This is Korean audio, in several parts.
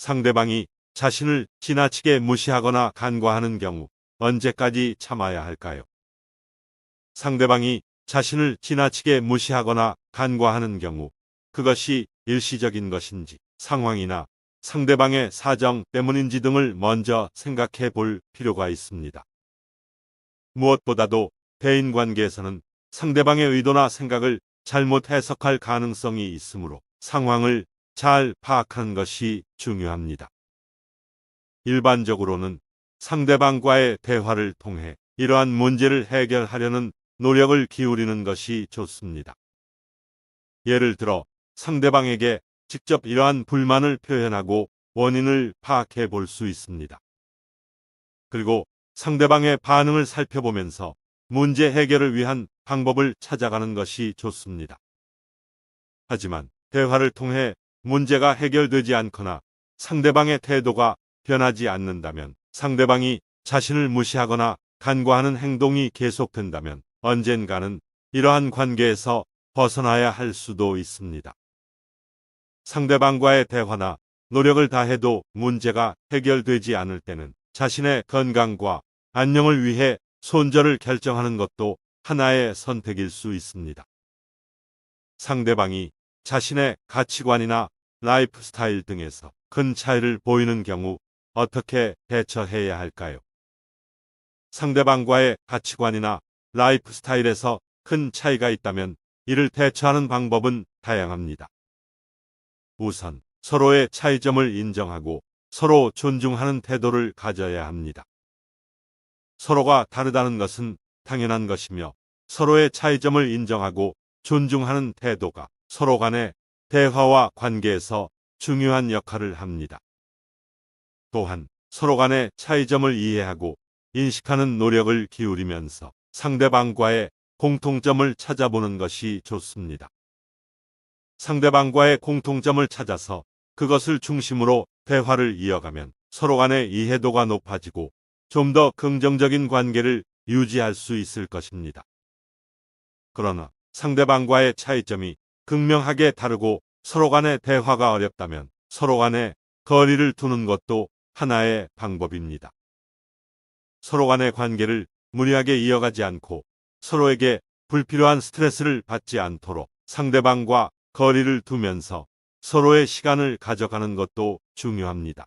상대방이 자신을 지나치게 무시하거나 간과하는 경우 언제까지 참아야 할까요? 상대방이 자신을 지나치게 무시하거나 간과하는 경우 그것이 일시적인 것인지 상황이나 상대방의 사정 때문인지 등을 먼저 생각해 볼 필요가 있습니다. 무엇보다도 대인관계에서는 상대방의 의도나 생각을 잘못 해석할 가능성이 있으므로 상황을 잘 파악하는 것이 중요합니다. 일반적으로는 상대방과의 대화를 통해 이러한 문제를 해결하려는 노력을 기울이는 것이 좋습니다. 예를 들어 상대방에게 직접 이러한 불만을 표현하고 원인을 파악해 볼 수 있습니다. 그리고 상대방의 반응을 살펴보면서 문제 해결을 위한 방법을 찾아가는 것이 좋습니다. 하지만 대화를 통해 문제가 해결되지 않거나 상대방의 태도가 변하지 않는다면, 상대방이 자신을 무시하거나 간과하는 행동이 계속된다면 언젠가는 이러한 관계에서 벗어나야 할 수도 있습니다. 상대방과의 대화나 노력을 다해도 문제가 해결되지 않을 때는 자신의 건강과 안녕을 위해 손절을 결정하는 것도 하나의 선택일 수 있습니다. 상대방이 자신의 가치관이나 라이프 스타일 등에서 큰 차이를 보이는 경우 어떻게 대처해야 할까요? 상대방과의 가치관이나 라이프 스타일에서 큰 차이가 있다면 이를 대처하는 방법은 다양합니다. 우선 서로의 차이점을 인정하고 서로 존중하는 태도를 가져야 합니다. 서로가 다르다는 것은 당연한 것이며 서로의 차이점을 인정하고 존중하는 태도가 서로 간의 대화와 관계에서 중요한 역할을 합니다. 또한 서로 간의 차이점을 이해하고 인식하는 노력을 기울이면서 상대방과의 공통점을 찾아보는 것이 좋습니다. 상대방과의 공통점을 찾아서 그것을 중심으로 대화를 이어가면 서로 간의 이해도가 높아지고 좀 더 긍정적인 관계를 유지할 수 있을 것입니다. 그러나 상대방과의 차이점이 극명하게 다르고 서로 간의 대화가 어렵다면 서로 간의 거리를 두는 것도 하나의 방법입니다. 서로 간의 관계를 무리하게 이어가지 않고 서로에게 불필요한 스트레스를 받지 않도록 상대방과 거리를 두면서 서로의 시간을 가져가는 것도 중요합니다.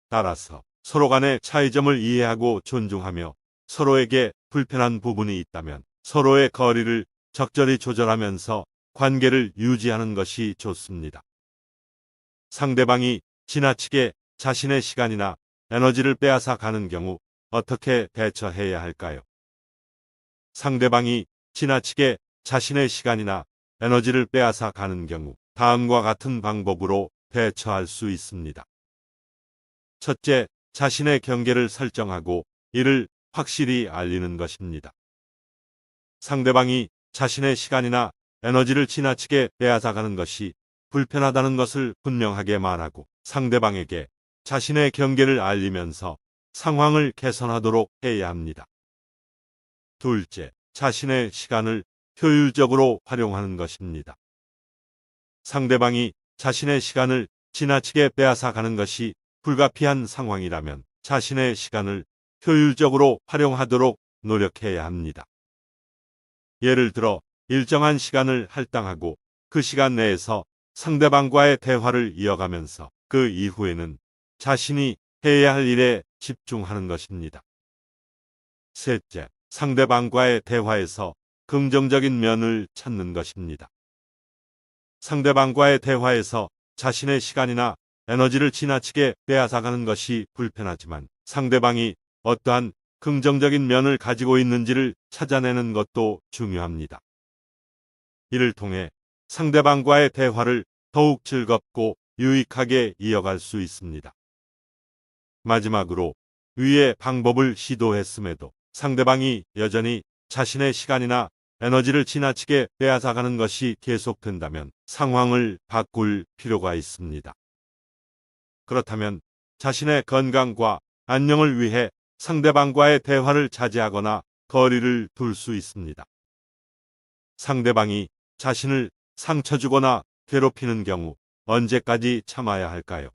따라서 서로 간의 차이점을 이해하고 존중하며 서로에게 불편한 부분이 있다면 서로의 거리를 적절히 조절하면서 관계를 유지하는 것이 좋습니다. 상대방이 지나치게 자신의 시간이나 에너지를 빼앗아 가는 경우 어떻게 대처해야 할까요? 상대방이 지나치게 자신의 시간이나 에너지를 빼앗아 가는 경우 다음과 같은 방법으로 대처할 수 있습니다. 첫째, 자신의 경계를 설정하고 이를 확실히 알리는 것입니다. 상대방이 자신의 시간이나 에너지를 지나치게 빼앗아가는 것이 불편하다는 것을 분명하게 말하고 상대방에게 자신의 경계를 알리면서 상황을 개선하도록 해야 합니다. 둘째, 자신의 시간을 효율적으로 활용하는 것입니다. 상대방이 자신의 시간을 지나치게 빼앗아가는 것이 불가피한 상황이라면 자신의 시간을 효율적으로 활용하도록 노력해야 합니다. 예를 들어 일정한 시간을 할당하고 그 시간 내에서 상대방과의 대화를 이어가면서 그 이후에는 자신이 해야 할 일에 집중하는 것입니다. 셋째, 상대방과의 대화에서 긍정적인 면을 찾는 것입니다. 상대방과의 대화에서 자신의 시간이나 에너지를 지나치게 빼앗아가는 것이 불편하지만 상대방이 어떠한 긍정적인 면을 가지고 있는지를 찾아내는 것도 중요합니다. 이를 통해 상대방과의 대화를 더욱 즐겁고 유익하게 이어갈 수 있습니다. 마지막으로 위의 방법을 시도했음에도 상대방이 여전히 자신의 시간이나 에너지를 지나치게 빼앗아가는 것이 계속된다면 상황을 바꿀 필요가 있습니다. 그렇다면 자신의 건강과 안녕을 위해 상대방과의 대화를 자제하거나 거리를 둘 수 있습니다. 상대방이 자신을 상처 주거나 괴롭히는 경우 언제까지 참아야 할까요?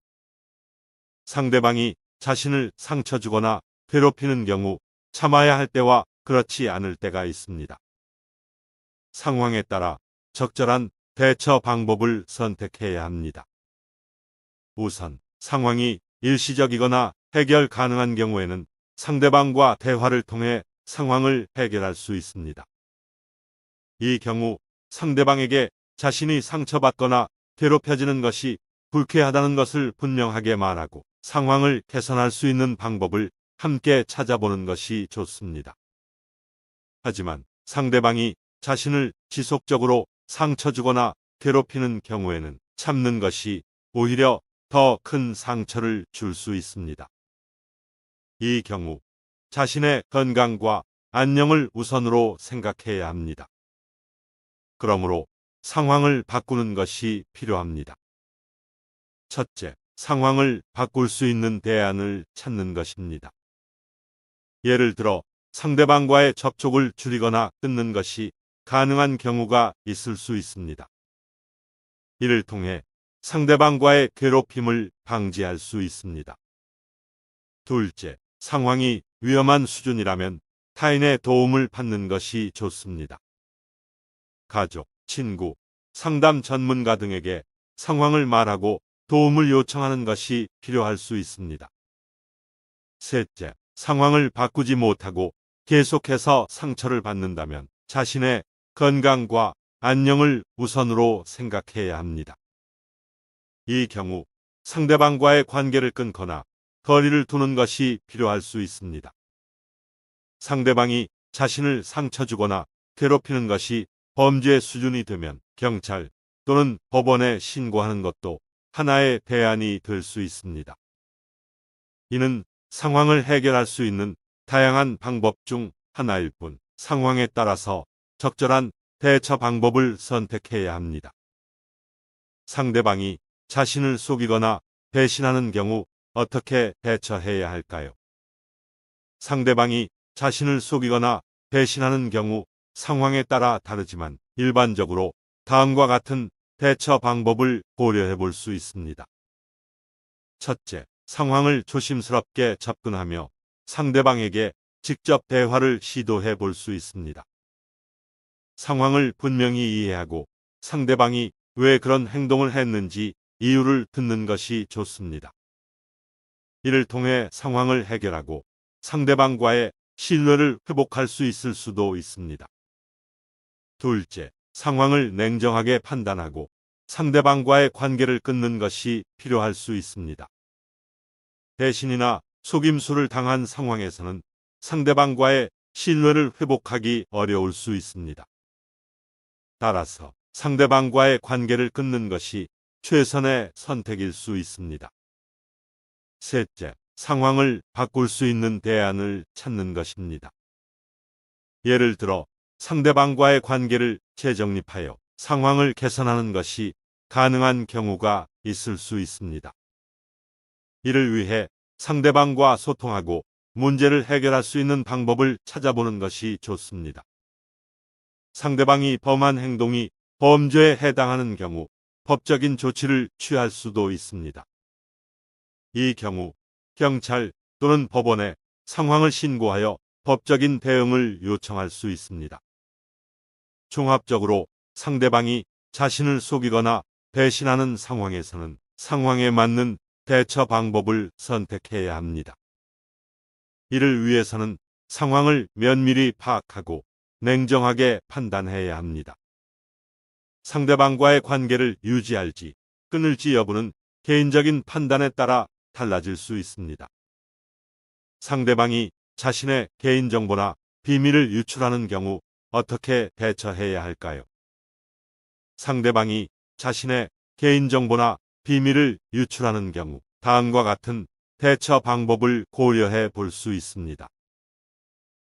상대방이 자신을 상처 주거나 괴롭히는 경우 참아야 할 때와 그렇지 않을 때가 있습니다. 상황에 따라 적절한 대처 방법을 선택해야 합니다. 우선 상황이 일시적이거나 해결 가능한 경우에는 상대방과 대화를 통해 상황을 해결할 수 있습니다. 이 경우 상대방에게 자신이 상처받거나 괴롭혀지는 것이 불쾌하다는 것을 분명하게 말하고 상황을 개선할 수 있는 방법을 함께 찾아보는 것이 좋습니다. 하지만 상대방이 자신을 지속적으로 상처 주거나 괴롭히는 경우에는 참는 것이 오히려 더 큰 상처를 줄 수 있습니다. 이 경우 자신의 건강과 안녕을 우선으로 생각해야 합니다. 그러므로 상황을 바꾸는 것이 필요합니다. 첫째, 상황을 바꿀 수 있는 대안을 찾는 것입니다. 예를 들어 상대방과의 접촉을 줄이거나 끊는 것이 가능한 경우가 있을 수 있습니다. 이를 통해 상대방과의 괴롭힘을 방지할 수 있습니다. 둘째, 상황이 위험한 수준이라면 타인의 도움을 받는 것이 좋습니다. 가족, 친구, 상담 전문가 등에게 상황을 말하고 도움을 요청하는 것이 필요할 수 있습니다. 셋째, 상황을 바꾸지 못하고 계속해서 상처를 받는다면 자신의 건강과 안녕을 우선으로 생각해야 합니다. 이 경우 상대방과의 관계를 끊거나 거리를 두는 것이 필요할 수 있습니다. 상대방이 자신을 상처 주거나 괴롭히는 것이 범죄 수준이 되면 경찰 또는 법원에 신고하는 것도 하나의 대안이 될 수 있습니다. 이는 상황을 해결할 수 있는 다양한 방법 중 하나일 뿐 상황에 따라서 적절한 대처 방법을 선택해야 합니다. 상대방이 자신을 속이거나 배신하는 경우 어떻게 대처해야 할까요? 상대방이 자신을 속이거나 배신하는 경우 상황에 따라 다르지만 일반적으로 다음과 같은 대처 방법을 고려해 볼 수 있습니다. 첫째, 상황을 조심스럽게 접근하며 상대방에게 직접 대화를 시도해 볼 수 있습니다. 상황을 분명히 이해하고 상대방이 왜 그런 행동을 했는지 이유를 듣는 것이 좋습니다. 이를 통해 상황을 해결하고 상대방과의 신뢰를 회복할 수 있을 수도 있습니다. 둘째, 상황을 냉정하게 판단하고 상대방과의 관계를 끊는 것이 필요할 수 있습니다. 배신이나 속임수를 당한 상황에서는 상대방과의 신뢰를 회복하기 어려울 수 있습니다. 따라서 상대방과의 관계를 끊는 것이 최선의 선택일 수 있습니다. 셋째, 상황을 바꿀 수 있는 대안을 찾는 것입니다. 예를 들어 상대방과의 관계를 재정립하여 상황을 개선하는 것이 가능한 경우가 있을 수 있습니다. 이를 위해 상대방과 소통하고 문제를 해결할 수 있는 방법을 찾아보는 것이 좋습니다. 상대방이 범한 행동이 범죄에 해당하는 경우 법적인 조치를 취할 수도 있습니다. 이 경우 경찰 또는 법원에 상황을 신고하여 법적인 대응을 요청할 수 있습니다. 종합적으로 상대방이 자신을 속이거나 배신하는 상황에서는 상황에 맞는 대처 방법을 선택해야 합니다. 이를 위해서는 상황을 면밀히 파악하고 냉정하게 판단해야 합니다. 상대방과의 관계를 유지할지 끊을지 여부는 개인적인 판단에 따라 달라질 수 있습니다. 상대방이 자신의 개인정보나 비밀을 유출하는 경우 어떻게 대처해야 할까요? 상대방이 자신의 개인정보나 비밀을 유출하는 경우 다음과 같은 대처 방법을 고려해 볼 수 있습니다.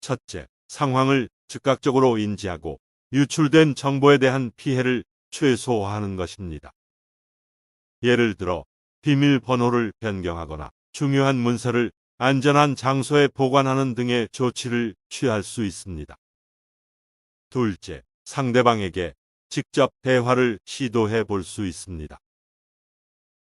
첫째, 상황을 즉각적으로 인지하고 유출된 정보에 대한 피해를 최소화하는 것입니다. 예를 들어 비밀번호를 변경하거나 중요한 문서를 안전한 장소에 보관하는 등의 조치를 취할 수 있습니다. 둘째, 상대방에게 직접 대화를 시도해 볼 수 있습니다.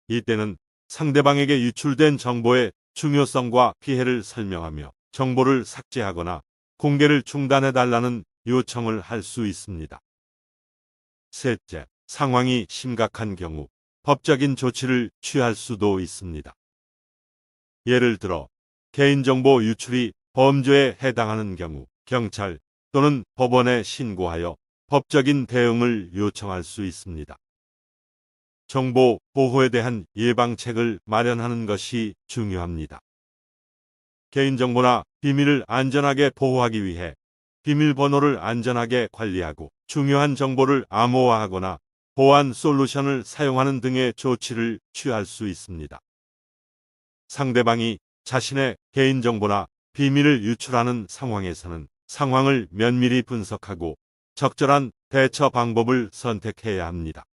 이때는 상대방에게 유출된 정보의 중요성과 피해를 설명하며 정보를 삭제하거나 공개를 중단해달라는 요청을 할 수 있습니다. 셋째, 상황이 심각한 경우 법적인 조치를 취할 수도 있습니다. 예를 들어 개인정보 유출이 범죄에 해당하는 경우 경찰 또는 법원에 신고하여 법적인 대응을 요청할 수 있습니다. 정보 보호에 대한 예방책을 마련하는 것이 중요합니다. 개인정보나 비밀을 안전하게 보호하기 위해 비밀번호를 안전하게 관리하고 중요한 정보를 암호화하거나 보안 솔루션을 사용하는 등의 조치를 취할 수 있습니다. 상대방이 자신의 개인정보나 비밀을 유출하는 상황에서는 상황을 면밀히 분석하고 적절한 대처 방법을 선택해야 합니다.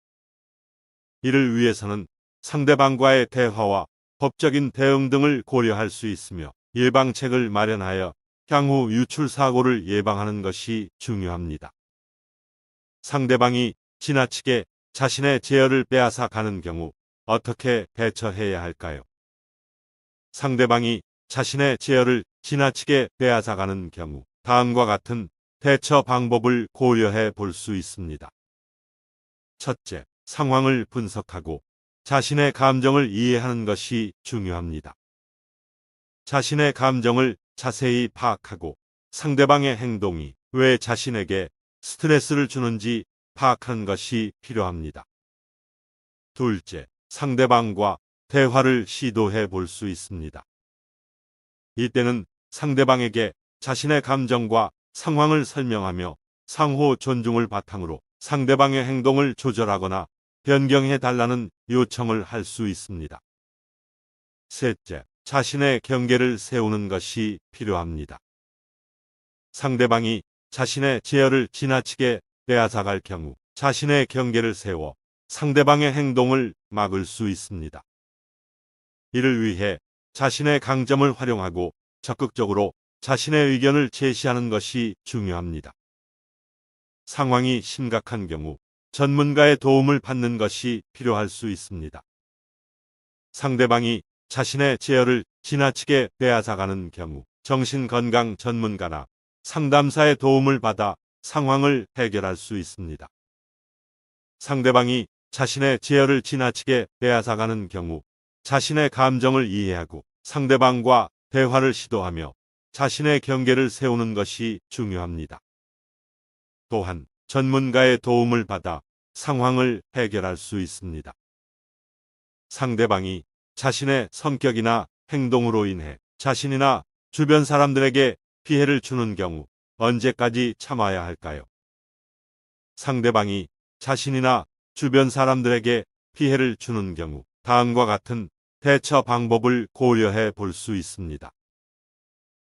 이를 위해서는 상대방과의 대화와 법적인 대응 등을 고려할 수 있으며 예방책을 마련하여 향후 유출 사고를 예방하는 것이 중요합니다. 상대방이 지나치게 자신의 제어를 빼앗아 가는 경우 어떻게 대처해야 할까요? 상대방이 자신의 제어를 지나치게 빼앗아 가는 경우 다음과 같은 대처 방법을 고려해 볼 수 있습니다. 첫째, 상황을 분석하고 자신의 감정을 이해하는 것이 중요합니다. 자신의 감정을 자세히 파악하고 상대방의 행동이 왜 자신에게 스트레스를 주는지 파악하는 것이 필요합니다. 둘째, 상대방과 대화를 시도해 볼 수 있습니다. 이때는 상대방에게 자신의 감정과 상황을 설명하며 상호 존중을 바탕으로 상대방의 행동을 조절하거나 변경해 달라는 요청을 할 수 있습니다. 셋째, 자신의 경계를 세우는 것이 필요합니다. 상대방이 자신의 제어를 지나치게 빼앗아갈 경우 자신의 경계를 세워 상대방의 행동을 막을 수 있습니다. 이를 위해 자신의 강점을 활용하고 적극적으로 자신의 의견을 제시하는 것이 중요합니다. 상황이 심각한 경우 전문가의 도움을 받는 것이 필요할 수 있습니다. 상대방이 자신의 제어를 지나치게 빼앗아가는 경우 정신건강 전문가나 상담사의 도움을 받아 상황을 해결할 수 있습니다. 상대방이 자신의 제어를 지나치게 빼앗아가는 경우 자신의 감정을 이해하고 상대방과 대화를 시도하며 자신의 경계를 세우는 것이 중요합니다. 또한 전문가의 도움을 받아 상황을 해결할 수 있습니다. 상대방이 자신의 성격이나 행동으로 인해 자신이나 주변 사람들에게 피해를 주는 경우 언제까지 참아야 할까요? 상대방이 자신이나 주변 사람들에게 피해를 주는 경우 다음과 같은 대처 방법을 고려해 볼 수 있습니다.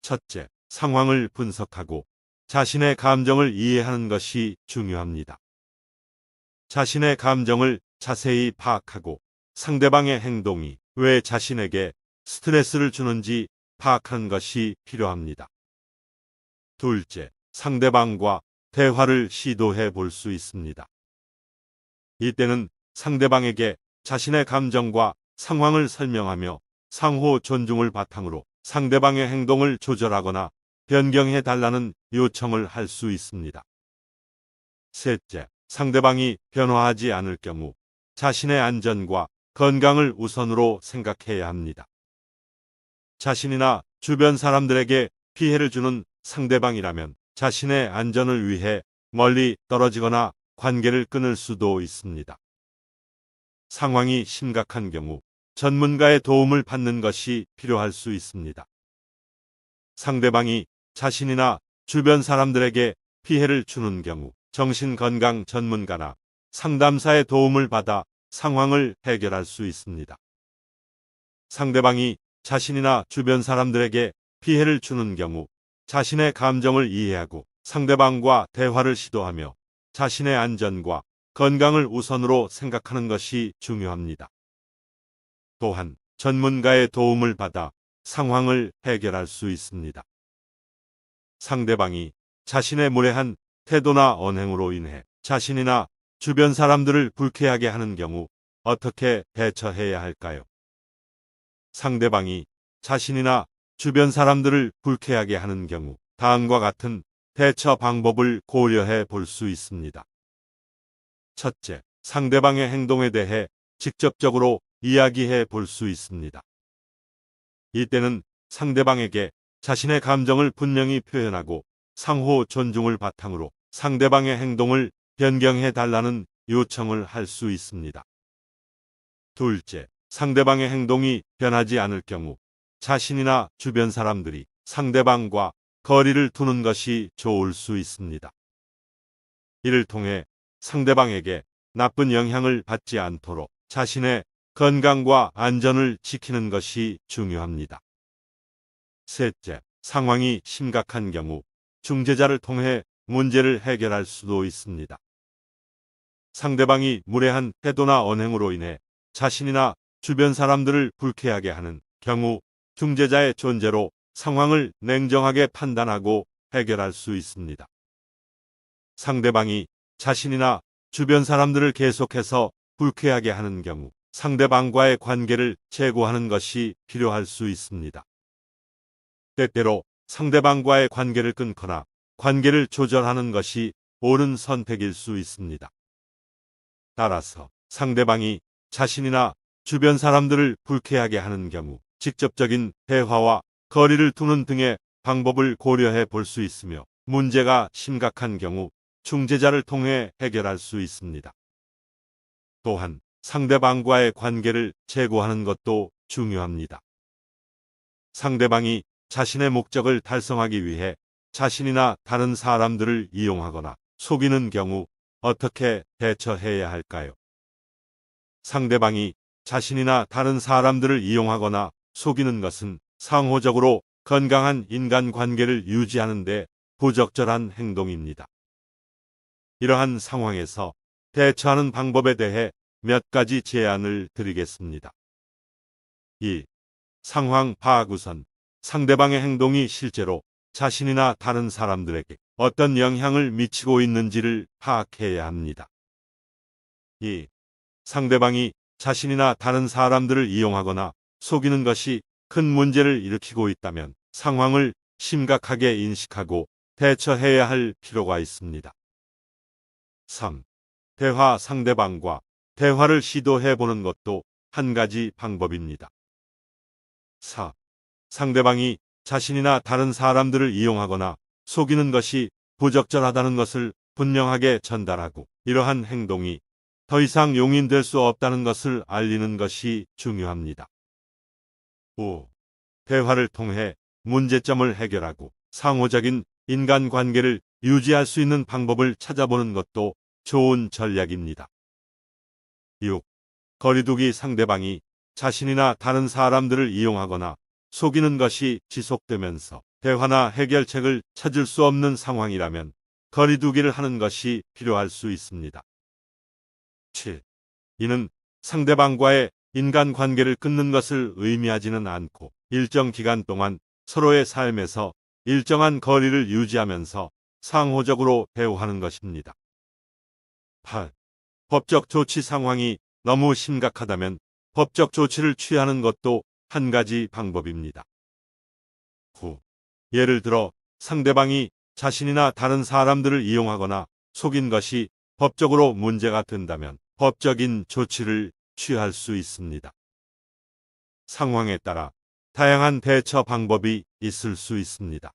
첫째, 상황을 분석하고 자신의 감정을 이해하는 것이 중요합니다. 자신의 감정을 자세히 파악하고 상대방의 행동이 왜 자신에게 스트레스를 주는지 파악하는 것이 필요합니다. 둘째, 상대방과 대화를 시도해 볼 수 있습니다. 이때는 상대방에게 자신의 감정과 상황을 설명하며 상호 존중을 바탕으로 상대방의 행동을 조절하거나 변경해 달라는 요청을 할 수 있습니다. 셋째, 상대방이 변화하지 않을 경우 자신의 안전과 건강을 우선으로 생각해야 합니다. 자신이나 주변 사람들에게 피해를 주는 상대방이라면 자신의 안전을 위해 멀리 떨어지거나 관계를 끊을 수도 있습니다. 상황이 심각한 경우 전문가의 도움을 받는 것이 필요할 수 있습니다. 상대방이 자신이나 주변 사람들에게 피해를 주는 경우 정신건강 전문가나 상담사의 도움을 받아 상황을 해결할 수 있습니다. 상대방이 자신이나 주변 사람들에게 피해를 주는 경우 자신의 감정을 이해하고 상대방과 대화를 시도하며 자신의 안전과 건강을 우선으로 생각하는 것이 중요합니다. 또한 전문가의 도움을 받아 상황을 해결할 수 있습니다. 상대방이 자신의 무례한 태도나 언행으로 인해 자신이나 주변 사람들을 불쾌하게 하는 경우 어떻게 대처해야 할까요? 상대방이 자신이나 주변 사람들을 불쾌하게 하는 경우 다음과 같은 대처 방법을 고려해 볼 수 있습니다. 첫째, 상대방의 행동에 대해 직접적으로 이야기해 볼 수 있습니다. 이때는 상대방에게 자신의 감정을 분명히 표현하고 상호 존중을 바탕으로 상대방의 행동을 변경해 달라는 요청을 할 수 있습니다. 둘째, 상대방의 행동이 변하지 않을 경우 자신이나 주변 사람들이 상대방과 거리를 두는 것이 좋을 수 있습니다. 이를 통해 상대방에게 나쁜 영향을 받지 않도록 자신의 건강과 안전을 지키는 것이 중요합니다. 셋째, 상황이 심각한 경우 중재자를 통해 문제를 해결할 수도 있습니다. 상대방이 무례한 태도나 언행으로 인해 자신이나 주변 사람들을 불쾌하게 하는 경우 중재자의 존재로 상황을 냉정하게 판단하고 해결할 수 있습니다. 상대방이 자신이나 주변 사람들을 계속해서 불쾌하게 하는 경우 상대방과의 관계를 재고하는 것이 필요할 수 있습니다. 때때로 상대방과의 관계를 끊거나 관계를 조절하는 것이 옳은 선택일 수 있습니다. 따라서 상대방이 자신이나 주변 사람들을 불쾌하게 하는 경우 직접적인 대화와 거리를 두는 등의 방법을 고려해 볼 수 있으며 문제가 심각한 경우 중재자를 통해 해결할 수 있습니다. 또한 상대방과의 관계를 재고하는 것도 중요합니다. 상대방이 자신의 목적을 달성하기 위해 자신이나 다른 사람들을 이용하거나 속이는 경우 어떻게 대처해야 할까요? 상대방이 자신이나 다른 사람들을 이용하거나 속이는 것은 상호적으로 건강한 인간관계를 유지하는 데 부적절한 행동입니다. 이러한 상황에서 대처하는 방법에 대해 몇 가지 제안을 드리겠습니다. 2. 상황 파악. 우선 상대방의 행동이 실제로 자신이나 다른 사람들에게 어떤 영향을 미치고 있는지를 파악해야 합니다. 2. 상대방이 자신이나 다른 사람들을 이용하거나 속이는 것이 큰 문제를 일으키고 있다면 상황을 심각하게 인식하고 대처해야 할 필요가 있습니다. 3. 대화. 상대방과 대화를 시도해 보는 것도 한 가지 방법입니다. 4. 상대방이 자신이나 다른 사람들을 이용하거나 속이는 것이 부적절하다는 것을 분명하게 전달하고 이러한 행동이 더 이상 용인될 수 없다는 것을 알리는 것이 중요합니다. 5. 대화를 통해 문제점을 해결하고 상호적인 인간관계를 유지할 수 있는 방법을 찾아보는 것도 좋은 전략입니다. 6. 거리두기. 상대방이 자신이나 다른 사람들을 이용하거나 속이는 것이 지속되면서 대화나 해결책을 찾을 수 없는 상황이라면 거리두기를 하는 것이 필요할 수 있습니다. 7. 이는 상대방과의 인간관계를 끊는 것을 의미하지는 않고 일정 기간 동안 서로의 삶에서 일정한 거리를 유지하면서 상호적으로 대화하는 것입니다. 8. 법적 조치. 상황이 너무 심각하다면 법적 조치를 취하는 것도 한 가지 방법입니다. 9. 예를 들어 상대방이 자신이나 다른 사람들을 이용하거나 속인 것이 법적으로 문제가 된다면 법적인 조치를 취할 수 있습니다. 상황에 따라 다양한 대처 방법이 있을 수 있습니다.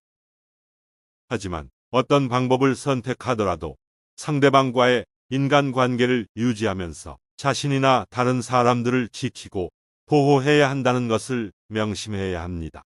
하지만 어떤 방법을 선택하더라도 상대방과의 인간관계를 유지하면서 자신이나 다른 사람들을 지키고 보호해야 한다는 것을 명심해야 합니다.